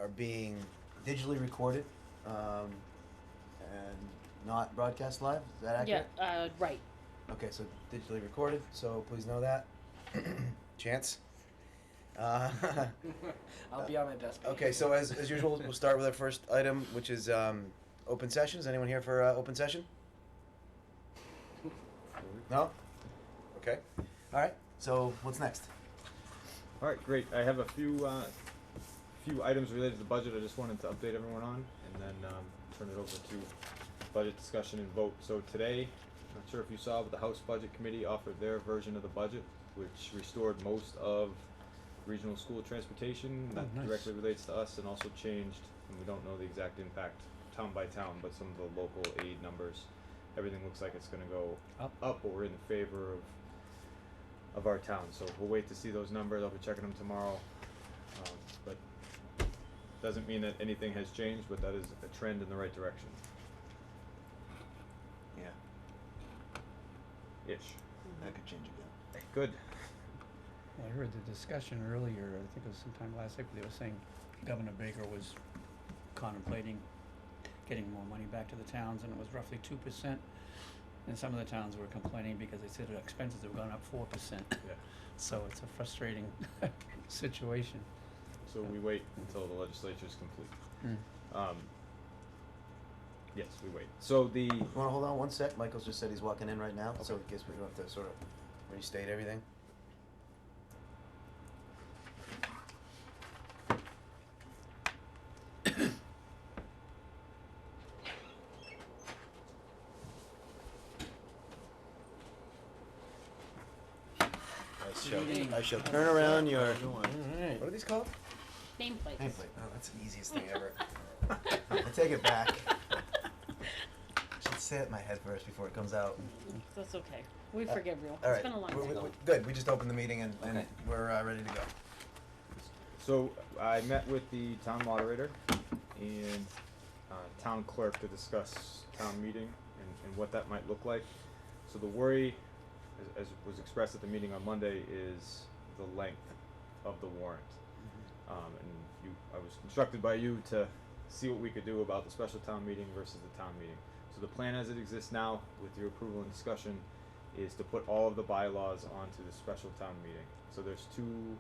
are being digitally recorded, and not broadcast live. Is that accurate? Yeah, right. Okay, so digitally recorded, so please know that. Chance? I'll be on my desk. Okay, so as usual, we'll start with our first item, which is open sessions. Anyone here for open session? No? Okay. All right, so what's next? All right, great. I have a few items related to the budget I just wanted to update everyone on, and then turn it over to budget discussion and vote. So today, not sure if you saw, but the House Budget Committee offered their version of the budget, which restored most of regional school transportation that directly relates to us, and also changed, and we don't know the exact impact town by town, but some of the local aid numbers. Everything looks like it's going to go up, or we're in favor of our town. So we'll wait to see those numbers. I'll be checking them tomorrow. But doesn't mean that anything has changed, but that is a trend in the right direction. Yeah, Ish. that could change again. Good. I heard the discussion earlier, I think it was sometime last week, they were saying Governor Baker was contemplating getting more money back to the towns, and it was roughly 2%. And some of the towns were complaining because they said their expenses have gone up 4%. Yeah. So it's a frustrating situation. So we wait until the legislature is complete. Yes, we wait. So the You want to hold on one sec? Michael's just said he's walking in right now, so in case we don't have to sort of restate everything. I shall turn around your. Alright. What are these called? Nameplates. Nameplate. Oh, that's the easiest thing ever. I take it back. I should say it in my head first before it comes out. That's okay. We forgive you. All right. It's been a long time. Good. We just opened the meeting and Okay. we're ready to go. So I met with the town moderator and town clerk to discuss town meeting and what that might look like. So the worry, as was expressed at the meeting on Monday, is the length of the warrant. And I was instructed by you to see what we could do about the special town meeting versus the town meeting. So the plan as it exists now, with your approval and discussion, is to put all of the bylaws onto the special town meeting. So there's two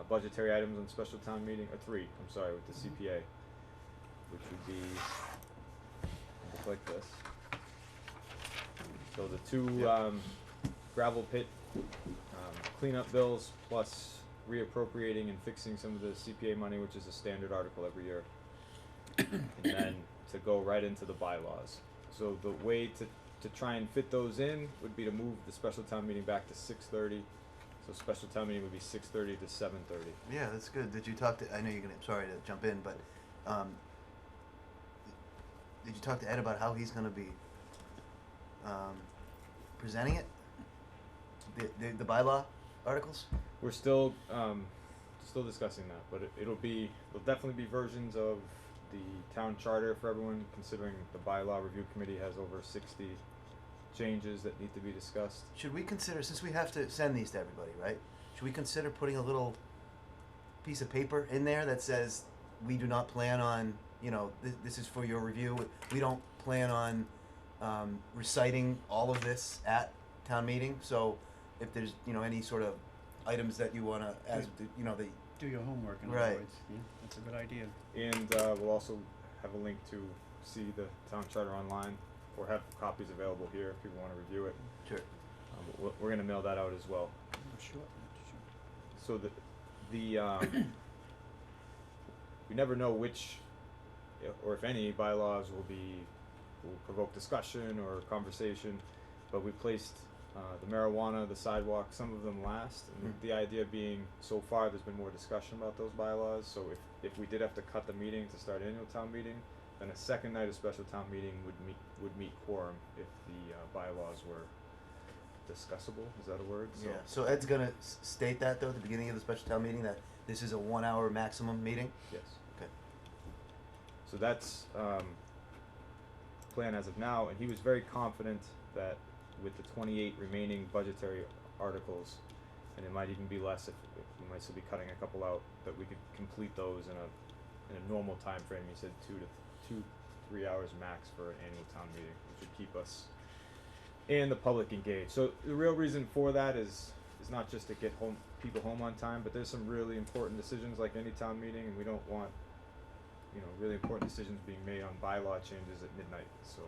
budgetary items on special town meeting, or three, I'm sorry, with the CPA, which would be, look like this. So the two gravel pit cleanup bills, plus reappropriating and fixing some of the CPA money, which is a standard article every year, and then to go right into the bylaws. So the way to try and fit those in would be to move the special town meeting back to 6:30. So special town meeting would be 6:30 to 7:30. Yeah, that's good. Did you talk to? I know you're gonna. Sorry to jump in, but did you talk to Ed about how he's gonna be presenting it? The bylaw articles. We're still discussing that, but it'll definitely be versions of the town charter for everyone, considering the bylaw review committee has over 60 changes that need to be discussed. Should we consider, since we have to send these to everybody, right? Should we consider putting a little piece of paper in there that says we do not plan on, this is for your review. We don't plan on reciting all of this at town meeting. So if there's any sort of items that you want to, as the Do your homework, in Right. other words. Yeah, that's a good idea. And we'll also have a link to see the town charter online, or have copies available here if people want to review it. sure. But we're going to mail that out as well. Oh, sure. So the we never know which, or if any, bylaws will provoke discussion or conversation, but we placed the marijuana, the sidewalk, some of them last, and the idea being, so far there's been more discussion about those bylaws. So if we did have to cut the meeting to start annual town meeting, then a second night of special town meeting would meet quorum if the bylaws were discussable. Is that a word? So Yeah. So Ed's gonna state that though at the beginning of the special town meeting, that this is a 1 hour maximum meeting. Yes. Okay. So that's plan as of now, and he was very confident that with the 28 remaining budgetary articles, and it might even be less if we might still be cutting a couple out, that we could complete those in a in a normal time frame, you said 3 hours max for an annual town meeting, which would keep us and the public engaged. So the real reason for that is not just to get people home on time, but there's some really important decisions like any town meeting, and we don't want, really important decisions being made on bylaw changes at midnight. So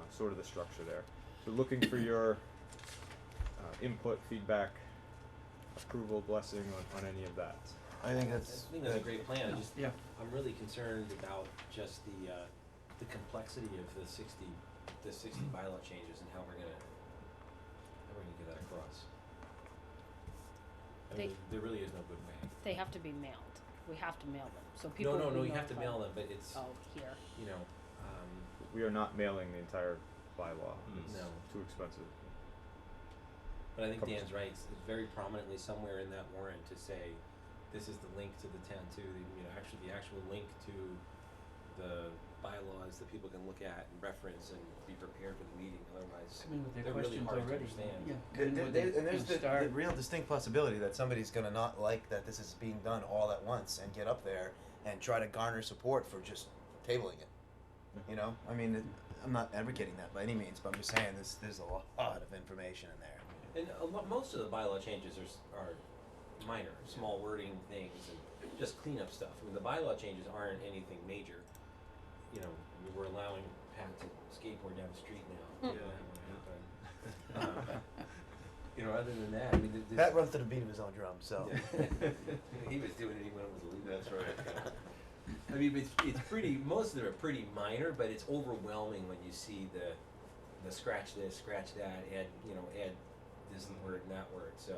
sort of the structure there. So looking for your input, feedback, approval, blessing on any of that. I think I that's think that's a great plan. I just, Yeah. I'm really concerned about just the complexity of the 60 bylaw changes and how we're gonna get that across. I They- mean, there really is no good way. They have to be mailed. We have to mail them, so people will No, be you have to notified. mail them, but it's, Oh, here. you know, We are not mailing the entire bylaw. It's No. too expensive. but I think Covers- Dan's right. It's very prominently somewhere in that warrant to say, this is the link to the town too, the actual link to the bylaws that people can look at and reference and be prepared for the meeting, otherwise Come in with their they're really questions hard to already. understand. Yeah. Come in with and there's the start. real distinct possibility that somebody's gonna not like that this is being done all at once and get up there and try to garner support for just tabling it. You know, I mean, I'm not advocating that by any means, but I'm just saying there's a lot of information in there. And most of the bylaw changes are minor, small wording things and just cleanup stuff. I mean, the bylaw changes aren't anything major. We're allowing Pat to skateboard down the street now. Other than that, I mean, Pat runs to the beat of his own drum, so. he was doing it even when it was illegal. That's right. I mean, it's pretty. Most of them are pretty minor, but it's overwhelming when you see the scratch this, scratch that, add this word and that word. So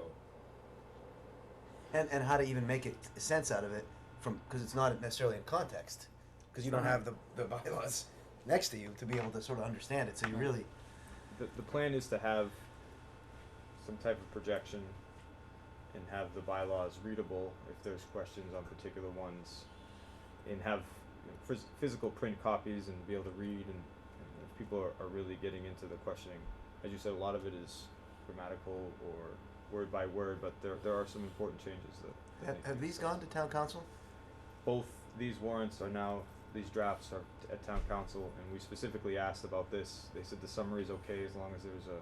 And how to even make it sense out of it because it's not necessarily in context, because you don't have the bylaws next to you to be able to sort of understand it. So you really, The plan is to have some type of projection and have the bylaws readable if there's questions on particular ones, and have physical print copies and be able to read, and if people are really getting into the questioning. As you said, a lot of it is grammatical or word by word, but there are some important changes that need to have be these discussed. gone to town council? Both these warrants are now, these drafts are at town council, and we specifically asked about this. They said the summary is okay as long as there's a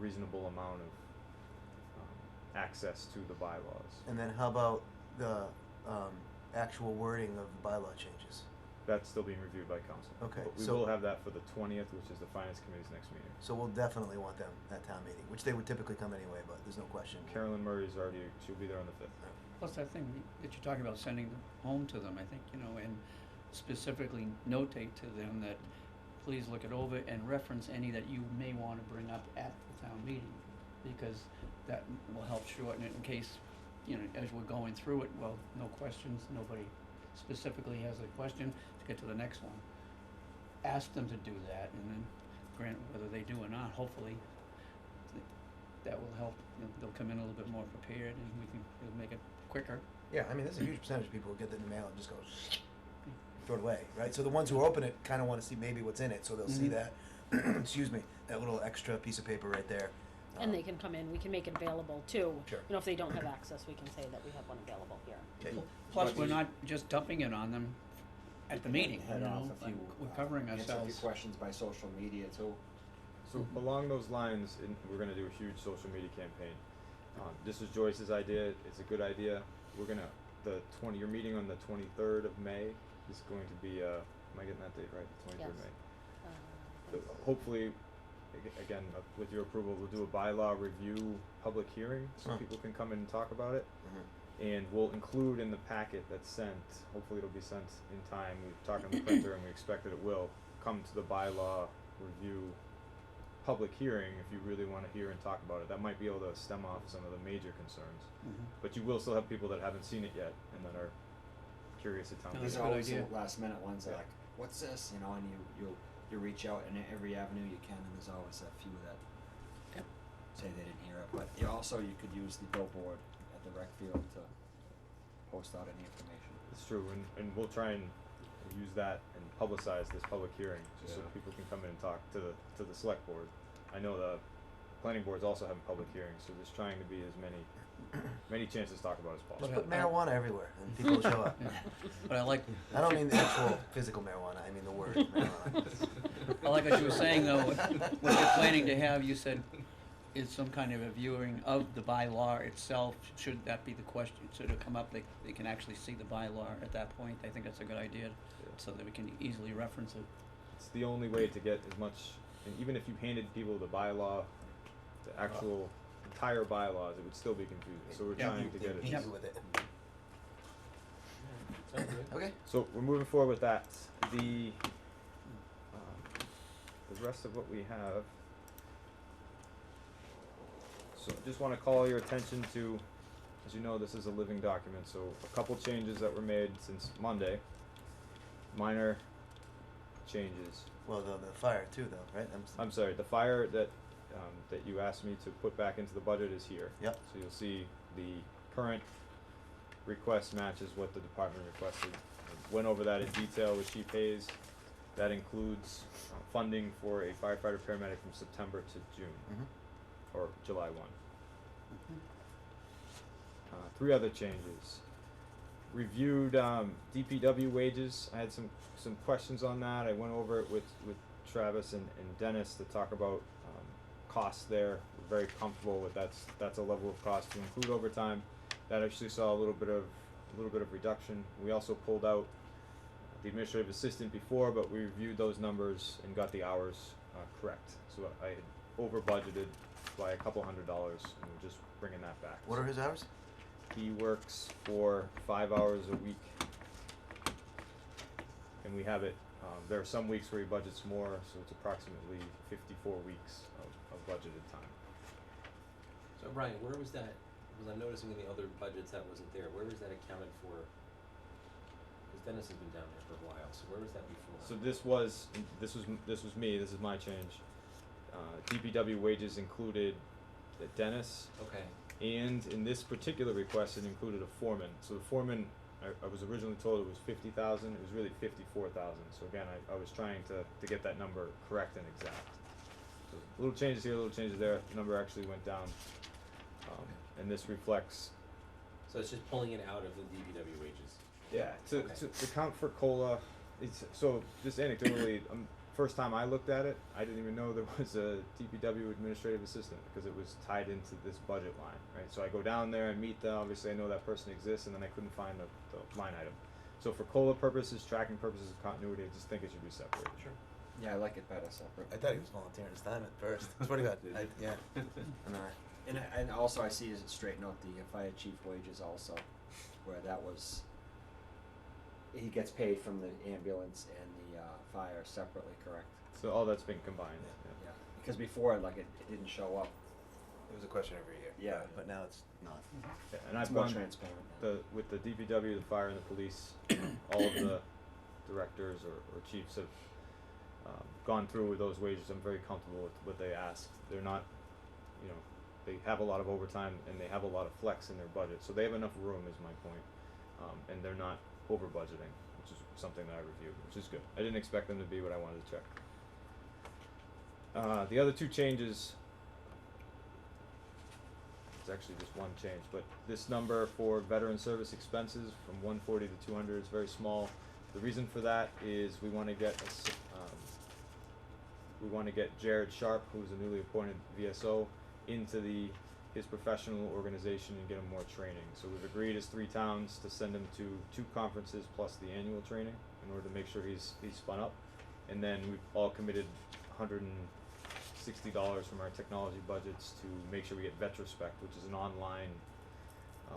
reasonable amount of access to the bylaws. And then how about the actual wording of the bylaw changes? That's still being reviewed by council. Okay, But we so- will have that for the 20th, which is the finance committee's next meeting. So we'll definitely want them at town meeting, which they would typically come anyway, but there's no question. Carolyn Murray's she'll be there on the 5th. Plus that thing that you're talking about, sending them home to them, I think, and specifically notate to them that please look it over and reference any that you may wanna bring up at the town meeting, because that will help shorten it in case, as we're going through it, well, no questions, nobody specifically has a question, to get to the next one. Ask them to do that, and then grant whether they do or not, hopefully, that will help, they'll come in a little bit more prepared, and it'll make it quicker. Yeah, I mean, there's a huge percentage of people who get it in the mail and just go throw it away, right? So the ones who open it kind of want to see maybe what's in it, so they'll see that, excuse me, that little extra piece of paper right there. And they can come in, we can make it available too. Sure. If they don't have access, we can say that we have one available here. Okay. Plus, we're not just dumping it on them at the meeting, Head off if like, you we're covering answer a few ourselves. questions by social media too. So along those lines, we're gonna do a huge social media campaign. This was Joyce's idea. It's a good idea. Your meeting on the 23rd of May is going to be, am I getting that date right? 23rd of Yes. May. Hopefully, again, with your approval, we'll do a bylaw review public hearing, so Huh. people can come in and talk about it. Mhm. And we'll include in the packet that's sent, hopefully it'll be sent in time, we've talked on the printer and we expect that it will, come to the bylaw review public hearing if you really wanna hear and talk about it. That might be able to stem off some of the major concerns. Mhm. But you will still have people that haven't seen it yet and that are curious at town No, meeting. These that's are a good always idea. the last minute ones that Yeah. are like, what's this? And you reach out in every avenue you can, and there's always a few that Yep. say they didn't hear it. But you could use the billboard at the rec field to post out any information. It's true, and we'll try and use that and publicize this public hearing, just so Yeah. people can come in and talk to the select board. I know the planning board's also having public hearings, so there's trying to be as many many chances to talk about as Just possible. put marijuana everywhere, and people will show up. Yeah. But I like. I don't mean the actual physical marijuana. I mean the word marijuana. I like what you were saying though, what you're planning to have, you said, is some kind of a viewing of the bylaw itself. Should that be the question? Should it come up, they can actually see the bylaw at that point? I think that's a good idea, so that we can easily reference it. It's the only way to get as much, and even if you handed people the bylaw, the actual entire bylaws, it would still be confusing. So we're Yeah. trying to get Easy it. with it. Sounds good. Okay. So we're moving forward with that. The rest of what we have. So I just want to call your attention to, as you know, this is a living document. So a couple changes that were made since Monday. Minor changes. Well, the fire too, though, right? I'm sorry. The fire that you asked me to put back into the budget is here. Yep. So you'll see the current request matches what the department requested. I went over that in detail with Chief Hayes. That includes funding for a firefighter paramedic from September to June, or July 1. Three other changes. Reviewed DPW wages. I had some questions on that. I went over it with Travis and Dennis to talk about costs there. We're very comfortable with that's a level of cost to include overtime. That actually saw a little bit of reduction. We also pulled out the administrative assistant before, but we reviewed those numbers and got the hours correct. So I had over budgeted by a couple $100, and we're just bringing that back. What are his hours? He works for 5 hours a week, and we have it. There are some weeks where he budgets more, so it's approximately 54 weeks of budgeted time. So Brian, where was that? Because I'm noticing in the other budgets that wasn't there. Where was that accounted for? Because Dennis has been down there for a while. So where was that before? So this was me. This is my change. DPW wages included Dennis, Okay. and in this particular request, it included a foreman. So the foreman, I was originally told it was 50,000. It was really 54,000. So again, I was trying to get that number correct and exact. So little changes here, little changes there. The number actually went down, and this reflects. So it's just pulling it out of the DPW wages. Yeah, to account for COLA, it's so just anecdotally. First time I looked at it, I didn't even know there was a DPW administrative assistant because it was tied into this budget line, right? So I go down there and meet them. Obviously, I know that person exists, and then I couldn't find the line item. So for COLA purposes, tracking purposes, continuity, I just think it should be separated. Sure. Yeah, I like it better separate. I thought he was volunteering his time at first. That's what he got. Yeah. And also I see is it straighten out the fire chief wages also, where that was, he gets paid from the ambulance and the fire separately, correct? So all that's been combined. Yeah. Yeah, because before, like, it didn't show up. It was a question every year. Yeah. But now it's not. Yeah, and It's I've more gone transparent now. with the DPW, the fire, and the police. All of the directors or chiefs have gone through with those wages. I'm very comfortable with what they asked. They're not, they have a lot of overtime and they have a lot of flex in their budget, so they have enough room. Is my point, and they're not over budgeting, which is something that I reviewed, which is good. I didn't expect them to be what I wanted to check. The other two changes. It's actually just one change, but this number for veteran service expenses from 140 to 200 is very small. The reason for that is we want to get Jared Sharp, who's a newly appointed VSO, into his professional organization and get him more training. So we've agreed as 3 towns to send him to 2 conferences plus the annual training in order to make sure he's spun up. And then we've all committed $160 from our technology budgets to make sure we get Vetrospect, which is an online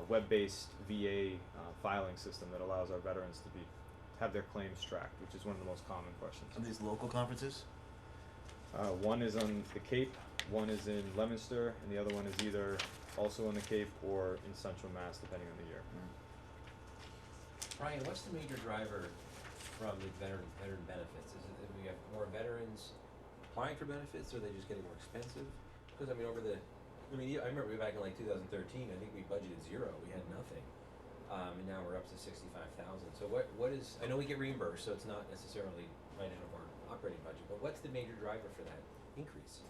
web-based VA filing system that allows our veterans to have their claims tracked, which is one of the most common questions. Are these local conferences? One is on the Cape, one is in Leominster, and the other one is either also on the Cape or in Central Mass, depending on the year. Brian, what's the major driver from the veteran benefits? Is it that we have more veterans applying for benefits, or are they just getting more expensive? Because I remember back in like 2013, I think we budgeted 0. We had nothing, and now we're up to 65,000. So what is? I know we get reimbursed, so it's not necessarily right out of our operating budget. But what's the major driver for that increase?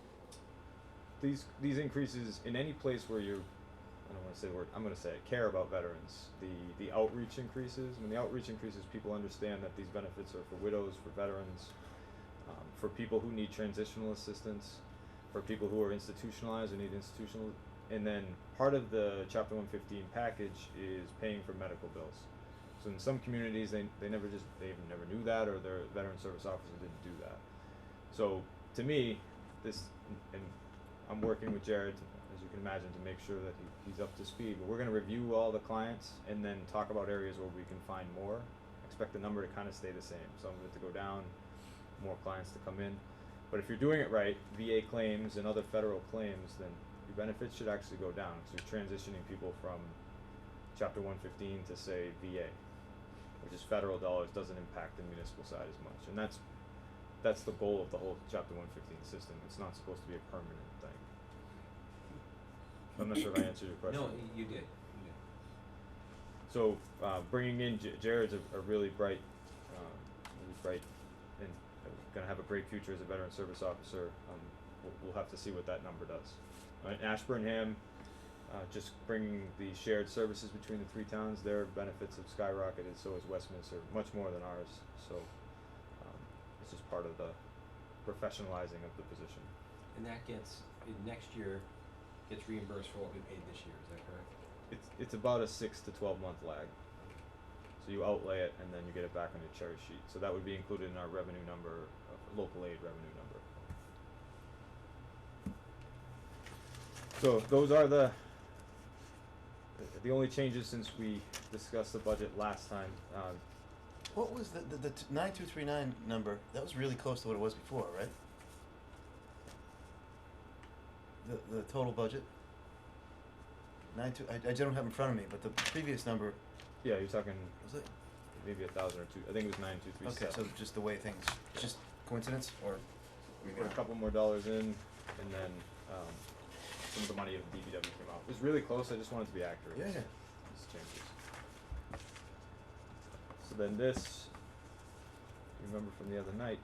These increases in any place where you're I don't wanna say the word, I'm gonna say it, care about veterans. The outreach increases, when the outreach increases, people understand that these benefits are for widows, for veterans, for people who need transitional assistance, for people who are institutionalized or need institutional, and then part of the chapter 115 package is paying for medical bills. So in some communities, they never knew that, or their veteran service officer didn't do that. So to me, this, and I'm working with Jared, as you can imagine, to make sure that he's up to speed. But we're gonna review all the clients and then talk about areas where we can find more. Expect the number to kind of stay the same. Some of it to go down, more clients to come in. But if you're doing it right, VA claims and other federal claims, then your benefits should actually go down. So you're transitioning people from Chapter 115 to say VA, which is federal dollars, doesn't impact the municipal side as much. And that's the goal of the whole Chapter 115 system. It's not supposed to be a permanent thing. I'm not sure if I answered your question. No, you did. So bringing in Jared's a really bright, and gonna have a great future as a veteran service officer. We'll have to see what that number does. Ashburnham, just bringing the shared services between the three towns, their benefits have skyrocketed. So has Westminster, much more than ours. So it's just part of the professionalizing of the position. And that next year gets reimbursed for what we paid this year, is that correct? It's about a 6 to 12 month lag. So you outlay it and then you get it back on your cherry sheet. So that would be included in our revenue number, local aid revenue number. So those are the only changes since we discussed the budget last time. What was the 9239 number? That was really close to what it was before, right? The total budget. I don't have it in front of me, but the previous number Yeah, you're talking was it? maybe 1,000 or two. I think it was 9237. Okay, so just the way things, just coincidence, or We put a couple more dollars in, and then some of the money of DPW came out. It was really close. I just wanted to be accurate. Yeah, yeah. These changes. So then this, you remember from the other night.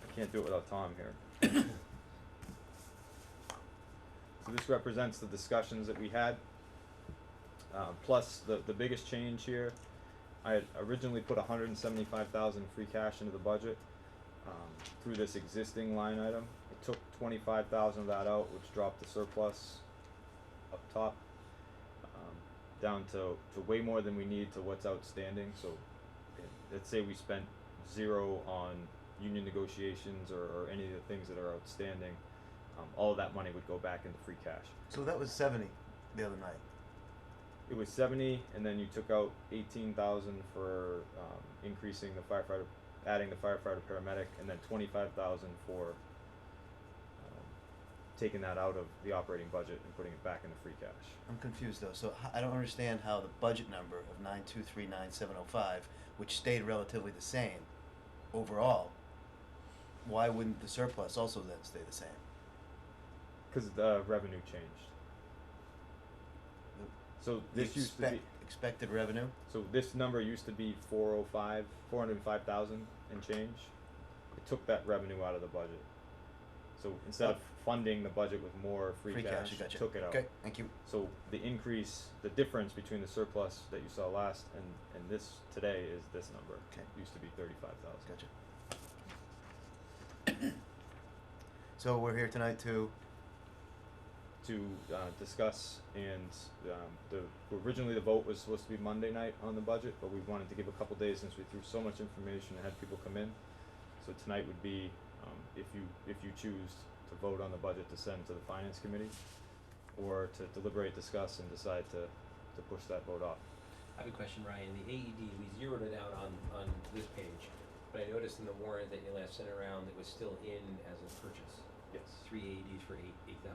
I can't do it without Tom here. So this represents the discussions that we had. Plus the biggest change here, I had originally put 175,000 free cash into the budget through this existing line item. I took 25,000 of that out, which dropped the surplus up top down to way more than we need to what's outstanding. So let's say we spent 0 on union negotiations or any of the things that are outstanding. All of that money would go back into free cash. So that was 70 the other night. It was 70, and then you took out 18,000 for increasing the firefighter, adding the firefighter paramedic, and then 25,000 for taking that out of the operating budget and putting it back into free cash. I'm confused though. So I don't understand how the budget number of 9239705, which stayed relatively the same overall, why wouldn't the surplus also then stay the same? Because the revenue changed. So this used to be, expected revenue. so this number used to be 405,000 and change. It took that revenue out of the budget. So instead of funding the budget with more free cash, You gotcha. took it out. Okay, thank you. So the increase, the difference between the surplus that you saw last and this today is this number. Okay. Used to be 35,000. Gotcha. So we're here tonight to discuss, and originally the vote was supposed to be Monday night on the budget, but we wanted to give a couple days since we threw so much information and had people come in. So tonight would be, if you choose to vote on the budget to send to the finance committee, or to deliberate, discuss, and decide to push that vote off. I have a question, Ryan. The AED, we zeroed it out on this page, but I noticed in the warrant that you last sent around, it was still in as a purchase. Yes. 3 AEDs for $8,000.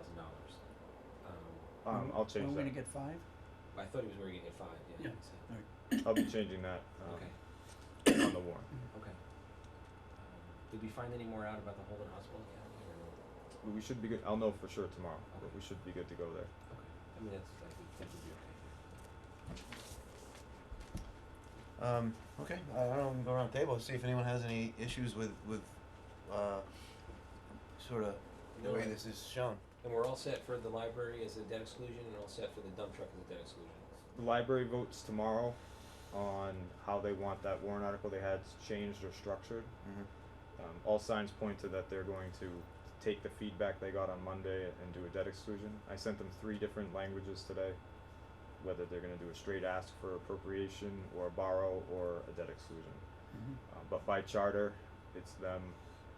I'll change Are we that. gonna get 5? I thought he was going to get 5, yeah. Yeah. Alright. I'll be changing that Okay, on the warrant. okay. Did we find any more out about the Holden Hospital Academy or no? We should be good. I'll know for sure tomorrow, but Okay. we should be good to go there. Okay, I mean, I think that would be okay. okay. I don't know. We can go around the table and see if anyone has any issues with sort of the way this is shown. And we're all set for the library as a debt exclusion, and all set for the dump truck as a debt exclusion. The library votes tomorrow on how they want that warrant article they had changed or structured. Mhm. All signs point to that they're going to take the feedback they got on Monday and do a debt exclusion. I sent them 3 different languages today, whether they're gonna do a straight ask for appropriation or a borrow or a debt exclusion. But by charter, it's them,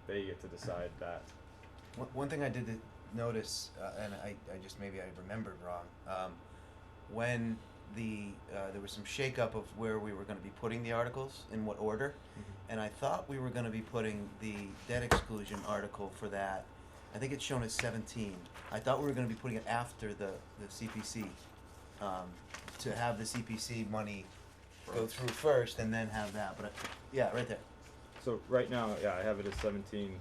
they get to decide that. One thing I did notice, and I just maybe I remembered wrong, when there was some shakeup of where we were going to be putting the articles, in what order, and I thought we were going to be putting the debt exclusion article for that. I think it's shown as 17. I thought we were going to be putting it after the CPC, to have the CPC money go through first and then have that. But yeah, right there. So right now, yeah, I have it as 17.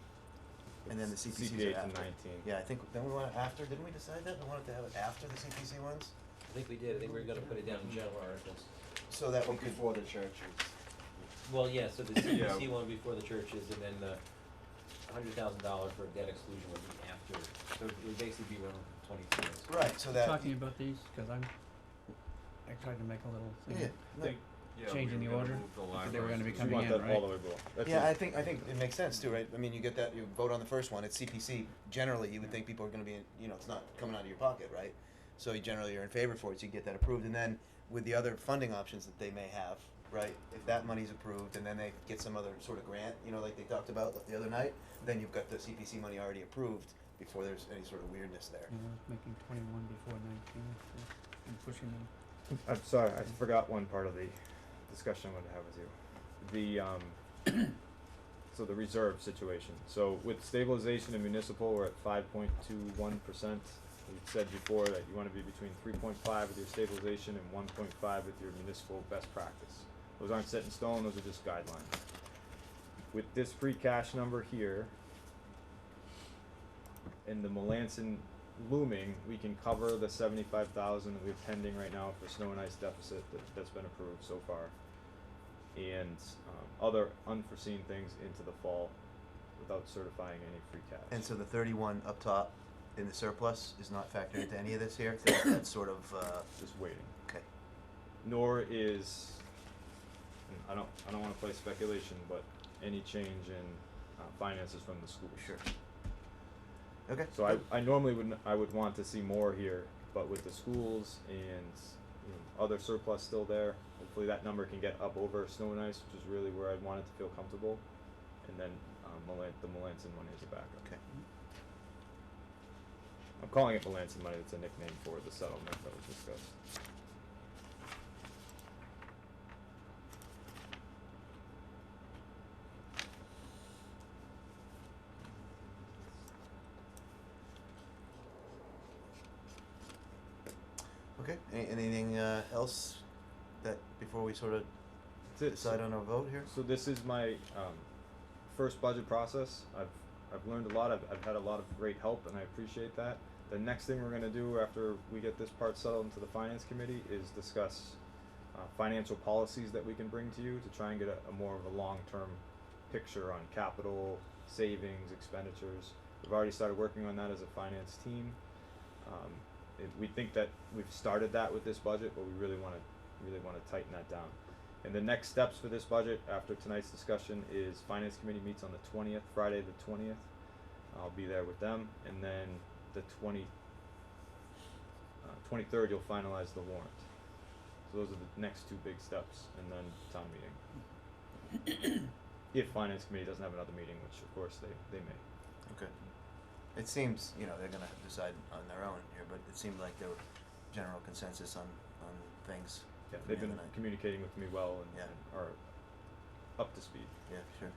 And then the CPCs CP8 are to after. 19. Yeah, I think then we want it after. Didn't we decide that we wanted to have it after the CPC ones, I think we did, I think we were gonna put it down in general articles. so that we But could. before the churches. Well, yeah, so the Yeah. CPC one before the churches, and then the $100,000 for debt exclusion would be after, so it would basically be around 22. Right, so that. Talking about these, cause I tried to make a little Yeah. thing, No, changing the order, but they were gonna be You coming want in, that right? all the way below. That's yeah, it. I think it makes sense too, right? I mean, you get that, you vote on the first one, it's CPC. Generally, you would think people are going to be, it's not coming out of your pocket, right? So you generally are in favor for it, so you get that approved, and then with the other funding options that they may have, right? If that money's approved, and then they get some other sort of grant, like they talked about the other night, then you've got the CPC money already approved before there's any sort of weirdness there. You know, making 21 before 19, and pushing them. I'm sorry, I forgot one part of the discussion I wanted to have with you. So the reserve situation. So with stabilization and municipal, we're at 5.21%. You said before that you want to be between 3.5 with your stabilization and 1.5 with your municipal best practice. Those aren't set in stone, those are just guidelines. With this free cash number here, and the Melanson looming, we can cover the 75,000 that we have pending right now for snow and ice deficit that's been approved so far, and other unforeseen things into the fall without certifying any free cash. And so the 31 up top in the surplus is not factored into any of this here? That's sort of, Just waiting. okay. Nor is, and I don't want to play speculation, but any change in finances from the school. Sure. Okay. So I normally would want to see more here, but with the schools and other surplus still there, hopefully that number can get up over snow and ice, which is really where I'd want it to feel comfortable, and then the Melanson money is a backup. Okay. I'm calling it Melanson money. It's a nickname for the settlement that was discussed. Okay. Anything else that before we sort of That's it. decide on our vote here? So this is my first budget process. I've learned a lot. I've had a lot of great help, and I appreciate that. The next thing we're going to do after we get this part settled into the finance committee is discuss financial policies that we can bring to you to try and get a more of a long-term picture on capital, savings, expenditures. We've already started working on that as a finance team. We think that we've started that with this budget, but we really want to tighten that down. And the next steps for this budget after tonight's discussion is finance committee meets on the 20th, Friday the 20th. I'll be there with them, and then the 23rd you'll finalize the warrant. So those are the next 2 big steps, and then town meeting. If finance committee doesn't have another meeting, which of course they may. Okay. It seems, they're going to decide on their own here, but it seemed like there was general consensus on things. Yeah, from they've the been other night. communicating with me well and, Yeah. and are up to speed. Yeah, sure.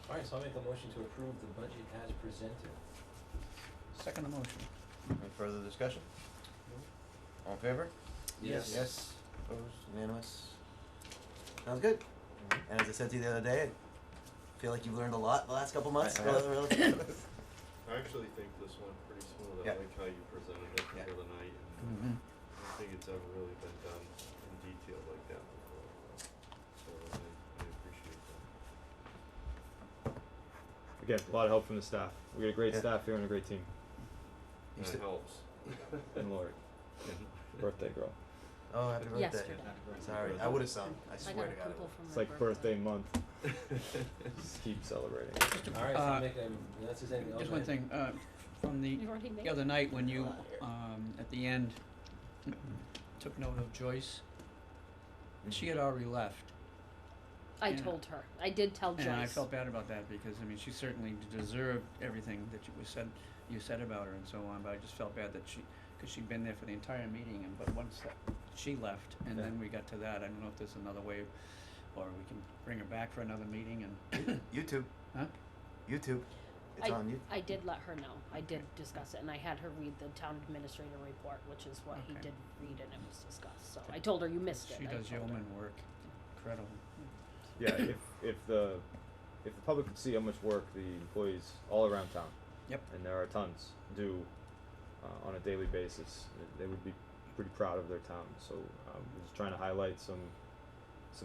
Alright, so I'll make a motion to approve the budget as presented. Second motion. Any further discussion? All in favor? Yes. Yes. Opposed? Unanimous? Sounds good. And as I said to you the other day, I feel like you've learned a lot the last couple months. I actually think this went pretty smooth. Yeah. I like how you presented it Yeah. the other night, and Mm-hmm. I don't think it's ever really been done in detail like that before. So I appreciate that. again, a lot of help from the staff. We got a great Yeah. staff here and a great team. You That st- helps. And Lori, birthday girl. Oh, happy birthday. Yesterday. Sorry, I would have sung. I I swear got to a God. I pimple would've. from It's my like birthday month. Just keep celebrating. Alright, so Uh, make unless there's anything else. Just one thing, from the You've already made other it. night when you, at the end, took note of Joyce, she had already left. I Yeah. told her. I did tell Joyce. And I felt bad about that because, I mean, she certainly deserved everything that you said about her and so on, but I just felt bad that cause she'd been there for the entire meeting and, but once she left and then we got to that, I don't know if there's another way, or we can bring her back for another meeting and, YouTube. huh? YouTube. It's on you. I did let her know. I did discuss it, and I had her read the town administrator report, which is what he Okay. did read, and it was discussed. So I told her you missed it. She I does told her. yeoman work, incredible. Yeah, if the public could see how much work the employees all around town, Yep. and there are tons, do on a daily basis, they would be pretty proud of their town. So we're just trying to highlight some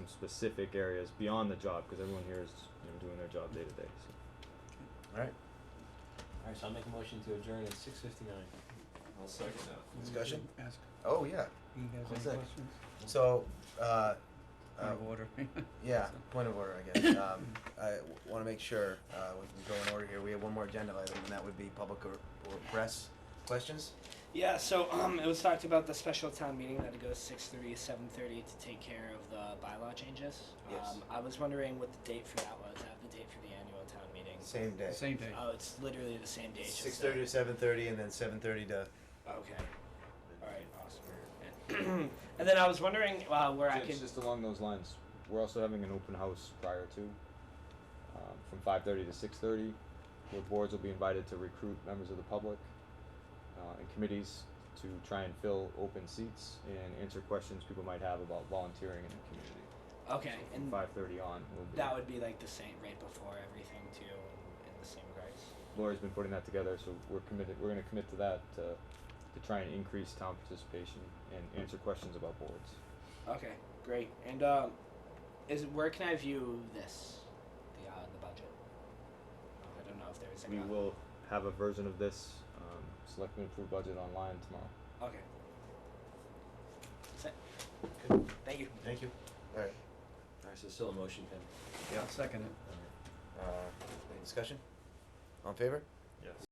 specific areas beyond the job, because everyone here is doing their job day to day. So. All right. Alright, so I'll make a motion to adjourn at 6:59. I'll second that. Discussion? Ask, Oh yeah. you guys One any sec. questions? So, Point of order. yeah, point of order, I guess. I want to make sure we go in order here. We have one more agenda item, and that would be public or press questions. Yeah, so it was talked about the special town meeting that it goes 6:30 to 7:30 to take care of the bylaw changes. Yes. I was wondering what the date for that was. I have the date for the annual town meeting. Same day. Same day. Oh, it's literally the same date. just 6:30 to 7:30, and then 7:30 to. Okay. All right. Awesome. And then I was wondering where I could. Just along those lines, we're also having an open house prior to, from 5:30 to 6:30, where boards will be invited to recruit members of the public and committees to try and fill open seats and answer questions people might have about volunteering in the community. Okay, From and 5:30 on, will be. that would be like the same right before everything too, in the same regards. Lori's been putting that together, so we're committed. We're going to commit to that to try and increase town participation and answer questions about boards. Okay, great. And where can I view this, the budget? I don't know if there's We any. will have a version of this Selectmen approved budget online tomorrow. Okay. That's it. Good. Thank you. Thank you. All right. Alright, so still a motion, Ken. Yeah. I'll second it. Any discussion? All in favor? Yes.